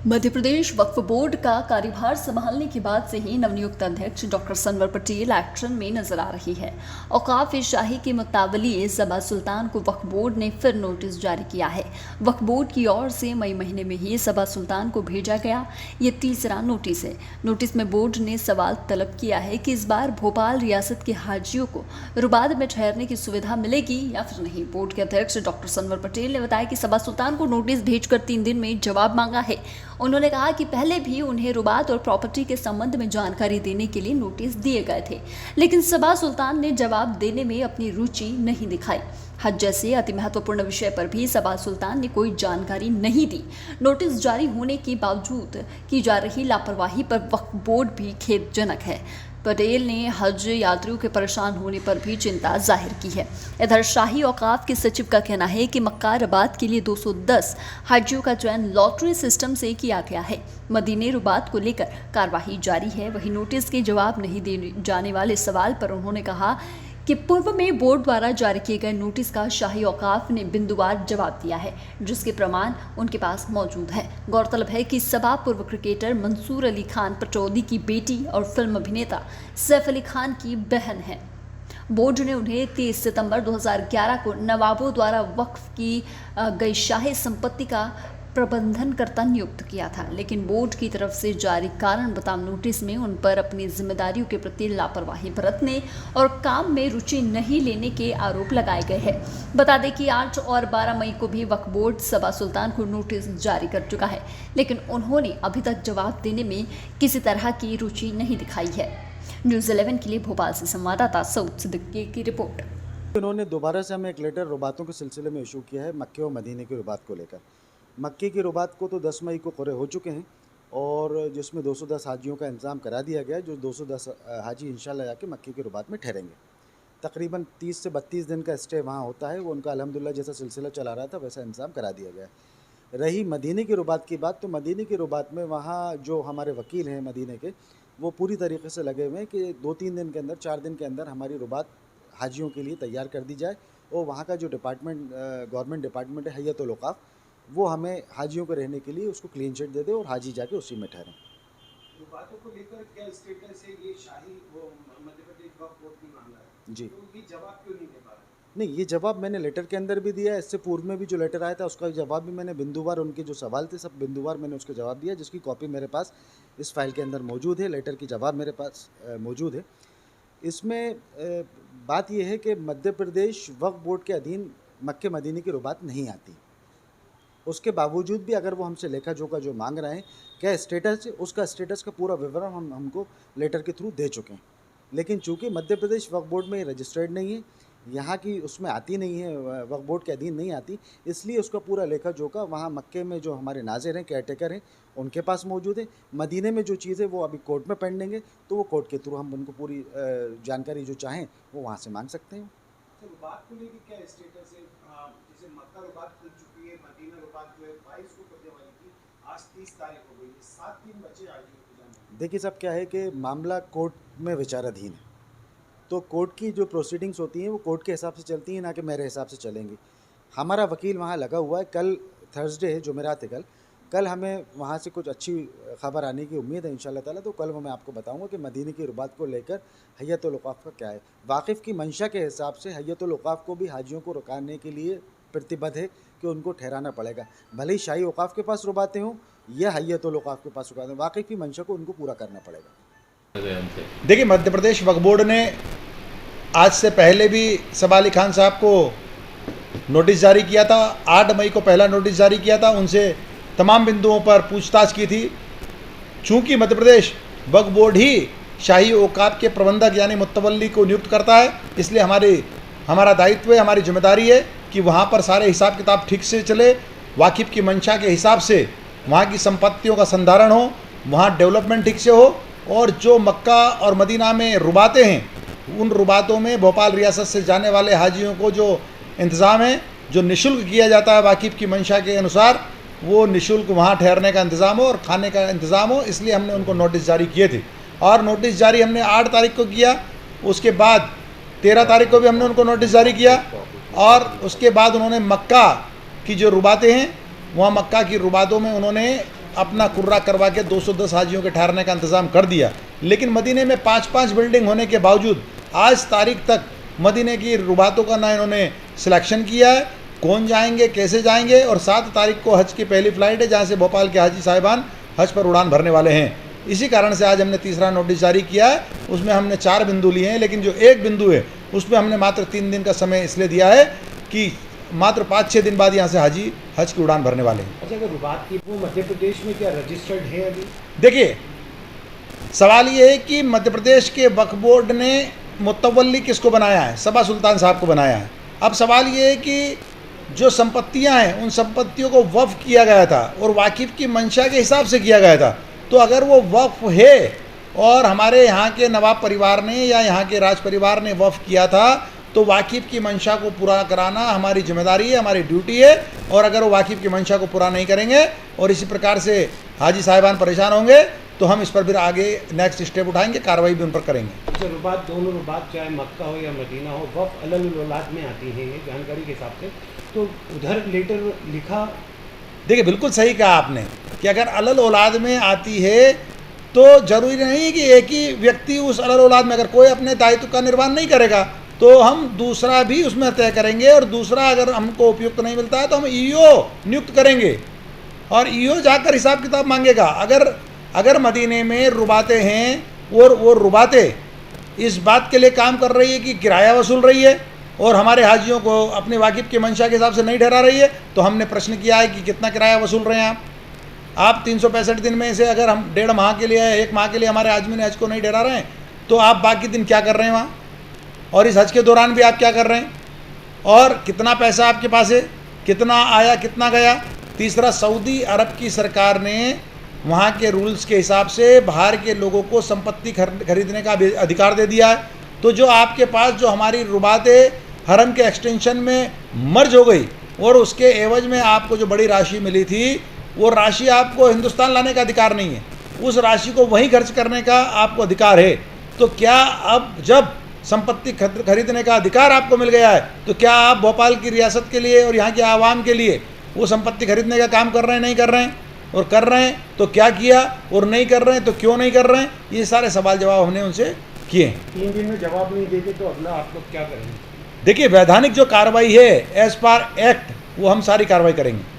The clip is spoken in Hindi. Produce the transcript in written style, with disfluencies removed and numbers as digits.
मध्य प्रदेश वक्फ बोर्ड का कार्यभार संभालने के बाद से ही नवनियुक्त अध्यक्ष डॉक्टर सनवर पटेल एक्शन में नजर आ रही है। औकाफ शाही के मुताबिक सबा सुल्तान को वक्फ बोर्ड ने फिर नोटिस जारी किया है। वक्फ बोर्ड की ओर से मई महीने में ही सबा सुल्तान को भेजा गया ये तीसरा नोटिस है। नोटिस में बोर्ड ने सवाल तलब किया है कि इस बार भोपाल रियासत के हाजियों को रुबात में ठहरने की सुविधा मिलेगी या फिर नहीं। बोर्ड के अध्यक्ष डॉक्टर सनवर पटेल ने बताया कि सबा सुल्तान को नोटिस भेजकर 3 दिन में जवाब मांगा है। उन्होंने कहा कि पहले भी उन्हें रुबात और प्रॉपर्टी के संबंध में जानकारी देने के लिए नोटिस दिए गए थे, लेकिन सबा सुल्तान ने जवाब देने में अपनी रुचि नहीं दिखाई। हज जैसे अति महत्वपूर्ण विषय पर भी सबा सुल्तान ने कोई जानकारी नहीं दी। नोटिस जारी होने के बावजूद की जा रही लापरवाही पर वक्फ बोर्ड भी खेदजनक है। पटेल ने हज यात्रियों के परेशान होने पर भी चिंता जाहिर की है। इधर शाही औकाफ के सचिव का कहना है कि मक्का रुबात के लिए 210 हाजियों का चयन लॉटरी सिस्टम से किया गया है। मदीने रुबात को लेकर कार्रवाई जारी है। वहीं नोटिस के जवाब नहीं दिए जाने वाले सवाल पर उन्होंने कहा कि पूर्व में बोर्ड द्वारा जारी किए गए नोटिस का शाही औकाफ ने बिंदुवार जवाब दिया है, जिसके प्रमाण उनके पास मौजूद है। गौरतलब है कि सबा पूर्व क्रिकेटर मंसूर अली खान पटौदी की बेटी और फिल्म अभिनेता सैफ अली खान की बहन है। बोर्ड ने उन्हें 30 सितंबर 2011 को नवाबों द्वारा वक्फ की गई शाही संपत्ति का प्रबंधनकर्ता नियुक्त किया था, लेकिन बोर्ड की तरफ से जारी कारण बताओ नोटिस में उन पर अपनी जिम्मेदारियों के प्रति लापरवाही बरतने और काम में रुचि नहीं लेने के आरोप लगाए गए हैं। बता दें कि 8 और 12 मई को भी वक्फ बोर्ड सबा सुल्तान को नोटिस जारी कर चुका है, लेकिन उन्होंने अभी तक जवाब देने में किसी तरह की रुचि नहीं दिखाई है। न्यूज़ 11 के लिए भोपाल से संवाददाता सऊद सिद्दीकी की रिपोर्ट। उन्होंने दोबारा से हमें एक लेटर रुबातों के सिलसिले में इशू किया है, मक्के और मदीने की रुबात को लेकर। मक्के की रुबात को तो 10 मई को पूरे हो चुके हैं और जिसमें 210 हाजियों का इंतज़ाम करा दिया गया है, जो 210 हाजी इंशाल्लाह जाके मक्के की रुबात में ठहरेंगे। तकरीबन 30 से 32 दिन का स्टे वहाँ होता है, वो उनका अल्हम्दुलिल्लाह जैसा सिलसिला चला रहा था वैसा इंतज़ाम करा दिया गया है। रही मदीने की रुबात की बात, तो मदीने की रुबात में वहाँ जो हमारे वकील हैं मदीने के, वो पूरी तरीके से लगे हुए हैं कि 2-3 दिन के अंदर, 4 दिन के अंदर हमारी रुबात हाजियों के लिए तैयार कर दी जाए और वहाँ का जो डिपार्टमेंट गवर्नमेंट डिपार्टमेंट है हय्यतुल औकाफ, वो हमें हाजियों को रहने के लिए उसको क्लीन चिट दे दे और हाजी जाके उसी में ठहरें। रुबातों को लेकर क्या स्टेटस है? ये शाही वो मध्य प्रदेश वक्फ बोर्ड की मामला है जी, तो ये जवाब क्यों नहीं दे पा रहे? नहीं, ये जवाब मैंने लेटर के अंदर भी दिया है। इससे पूर्व में भी जो लेटर आया था उसका जवाब भी मैंने बिंदुवार, उनके जो सवाल थे सब बिंदुवार मैंने उसका जवाब दिया, जिसकी कॉपी मेरे पास इस फाइल के अंदर मौजूद है। लेटर की जवाब मेरे पास मौजूद है। इसमें बात यह है कि मध्य प्रदेश वक्फ बोर्ड के अधीन मक्के मदीने की रुबात नहीं आती। उसके बावजूद भी अगर वो हमसे लेखा जोखा जो मांग रहे हैं, क्या स्टेटस है, उसका स्टेटस का पूरा विवरण हमको लेटर के थ्रू दे चुके हैं। लेकिन चूंकि मध्य प्रदेश वक्फ बोर्ड में रजिस्टर्ड नहीं है, यहाँ की उसमें आती नहीं है, वक्फ बोर्ड के अधीन नहीं आती, इसलिए उसका पूरा लेखा जोखा वहाँ मक्के में जो हमारे नाजिर हैं, केयरटेकर हैं, उनके पास मौजूद है। मदीने में जो चीज़ है वो अभी कोर्ट में पेंडिंग है, तो वो कोर्ट के थ्रू हम उनको पूरी जानकारी जो चाहें वो वहाँ से मांग सकते हैं। तो रुबात को लेकर क्या स्टेटस है? जैसे मक्का रुबात खुल चुकी है, मदीना रुबात जो है 22 को करने वाली थी, आज 30 तारीख हो गई है, 7 दिन बचे हाजियों को जाने। देखिए साहब, क्या है कि मामला कोर्ट में विचाराधीन है, तो कोर्ट की जो प्रोसीडिंग्स होती हैं वो कोर्ट के हिसाब से चलती हैं, ना कि मेरे हिसाब से चलेंगी। हमारा वकील वहाँ लगा हुआ है। कल थर्सडे है, जुमेरात है, कल हमें वहाँ से कुछ अच्छी खबर आने की उम्मीद है इंशाल्लाह ताला। तो कल मैं आपको बताऊंगा कि मदीने की रुबात को लेकर हय्यतुल औकाफ का क्या है। वाकिफ़ की मंशा के हिसाब से हय्यतुल औकाफ को भी हाजियों को रुकाने के लिए प्रतिबद्ध है कि उनको ठहराना पड़ेगा, भले ही शाही औकाफ के पास रुबातें हों या हय्यतुल औकाफ के पास रुकातें, वाकिफ़ की मंशा को उनको पूरा करना पड़ेगा। देखिए, मध्य प्रदेश वक्फ बोर्ड ने आज से पहले भी सबा अली खान साहब को नोटिस जारी किया था। 8 मई को पहला नोटिस जारी किया था, उनसे तमाम बिंदुओं पर पूछताछ की थी। चूँकि मध्य प्रदेश वक्फ बोर्ड ही शाही औकाफ के प्रबंधक यानी मुतवल्ली को नियुक्त करता है, इसलिए हमारा दायित्व है, हमारी जिम्मेदारी है कि वहाँ पर सारे हिसाब किताब ठीक से चले, वाकिफ़ की मंशा के हिसाब से वहाँ की संपत्तियों का संधारण हो, वहाँ डेवलपमेंट ठीक से हो, और जो मक्का और मदीना में रुबातें हैं उन रुबातों में भोपाल रियासत से जाने वाले हाजियों को जो इंतज़ाम है, जो निःशुल्क किया जाता है वाकिफ़ की मंशा के अनुसार, वो निःशुल्क वहाँ ठहरने का इंतज़ाम हो और खाने का इंतज़ाम हो, इसलिए हमने उनको नोटिस जारी किए थे। और नोटिस जारी हमने 8 तारीख को किया, उसके बाद 13 तारीख को भी हमने उनको नोटिस जारी किया, और उसके बाद उन्होंने मक्का की जो रुबातें हैं वहाँ मक्का की रुबातों में उन्होंने अपना कुर्रा करवा के 210 हाजियों के ठहरने का इंतज़ाम कर दिया। लेकिन मदीने में 5-5 बिल्डिंग होने के बावजूद आज तारीख तक मदीने की रुबातों का ना इन्होंने सिलेक्शन किया है, कौन जाएंगे कैसे जाएंगे। और 7 तारीख को हज की पहली फ़्लाइट है जहाँ से भोपाल के हाजी साहिबान हज पर उड़ान भरने वाले हैं। इसी कारण से आज हमने तीसरा नोटिस जारी किया है। उसमें हमने 4 बिंदु लिए हैं, लेकिन जो एक बिंदु है उसमें हमने मात्र 3 दिन का समय इसलिए दिया है कि मात्र 5-6 दिन बाद यहाँ से हाजी हज की उड़ान भरने वाले हैं। अच्छा, अगर रुबात की वो मध्य प्रदेश में क्या रजिस्टर्ड है अभी? देखिए, सवाल ये है कि मध्य प्रदेश के वक्फ बोर्ड ने मुतवल्ली किसको बनाया है? सबा सुल्तान साहब को बनाया है। अब सवाल ये है कि जो संपत्तियां हैं उन संपत्तियों को वक्फ किया गया था और वाकिफ़ की मंशा के हिसाब से किया गया था। तो अगर वो वक्फ है और हमारे यहाँ के नवाब परिवार ने या यहाँ के राज परिवार ने वक्फ किया था, तो वाकिफ़ की मंशा को पूरा कराना हमारी जिम्मेदारी है, हमारी ड्यूटी है। और अगर वो वाकिफ़ की मंशा को पूरा नहीं करेंगे और इसी प्रकार से हाजी साहिबान परेशान होंगे तो हम इस पर फिर आगे नेक्स्ट स्टेप उठाएंगे, कार्रवाई भी उन पर करेंगे। अच्छा, रुबात दोनों रुबात चाहे मक्का हो या मदीना हो वक्फ अलल औलाद में आती है, ये जानकारी के हिसाब से। तो उधर लेटर लिखा? देखिए, बिल्कुल सही कहा आपने कि अगर अलल औलाद में आती है तो ज़रूरी नहीं कि एक ही व्यक्ति उस अलल औलाद में, अगर कोई अपने दायित्व का निर्वहन नहीं करेगा तो हम दूसरा भी उसमें तय करेंगे, और दूसरा अगर हमको उपयुक्त नहीं मिलता है तो हम ईओ नियुक्त करेंगे और ईओ जाकर हिसाब किताब मांगेगा। अगर मदीने में रुबातें हैं और वो रुबातें इस बात के लिए काम कर रही है कि किराया वसूल रही है और हमारे हाजियों को अपने वाकिफ़ की मंशा के हिसाब से नहीं ठहरा रही है, तो हमने प्रश्न किया है कि कितना किराया वसूल रहे हैं आप 365 दिन में से अगर हम 1.5 माह के लिए 1 माह के लिए हमारे आदमी हज को नहीं ठहरा रहे हैं, तो आप बाकी दिन क्या कर रहे हैं वहाँ, और इस हज के दौरान भी आप क्या कर रहे हैं, और कितना पैसा आपके पास है, कितना आया कितना गया। तीसरा, सऊदी अरब की सरकार ने वहाँ के रूल्स के हिसाब से बाहर के लोगों को संपत्ति खरीदने का अधिकार दे दिया है। तो जो आपके पास जो हमारी रुबातें हरम के एक्सटेंशन में मर्ज हो गई और उसके एवज में आपको जो बड़ी राशि मिली थी, वो राशि आपको हिंदुस्तान लाने का अधिकार नहीं है, उस राशि को वहीं खर्च करने का आपको अधिकार है। तो क्या अब जब संपत्ति खरीदने का अधिकार आपको मिल गया है, तो क्या आप भोपाल की रियासत के लिए और यहाँ के आवाम के लिए वो संपत्ति खरीदने का काम कर रहे हैं, नहीं कर रहे हैं? और कर रहे हैं तो क्या किया, और नहीं कर रहे हैं तो क्यों नहीं कर रहे हैं? ये सारे सवाल जवाब हमने उनसे किए। 3 दिन में जवाब नहीं देते तो अगला आप लोग क्या करेंगे? देखिए, वैधानिक जो कार्रवाई है एज पर एक्ट, वो हम सारी कार्रवाई करेंगे।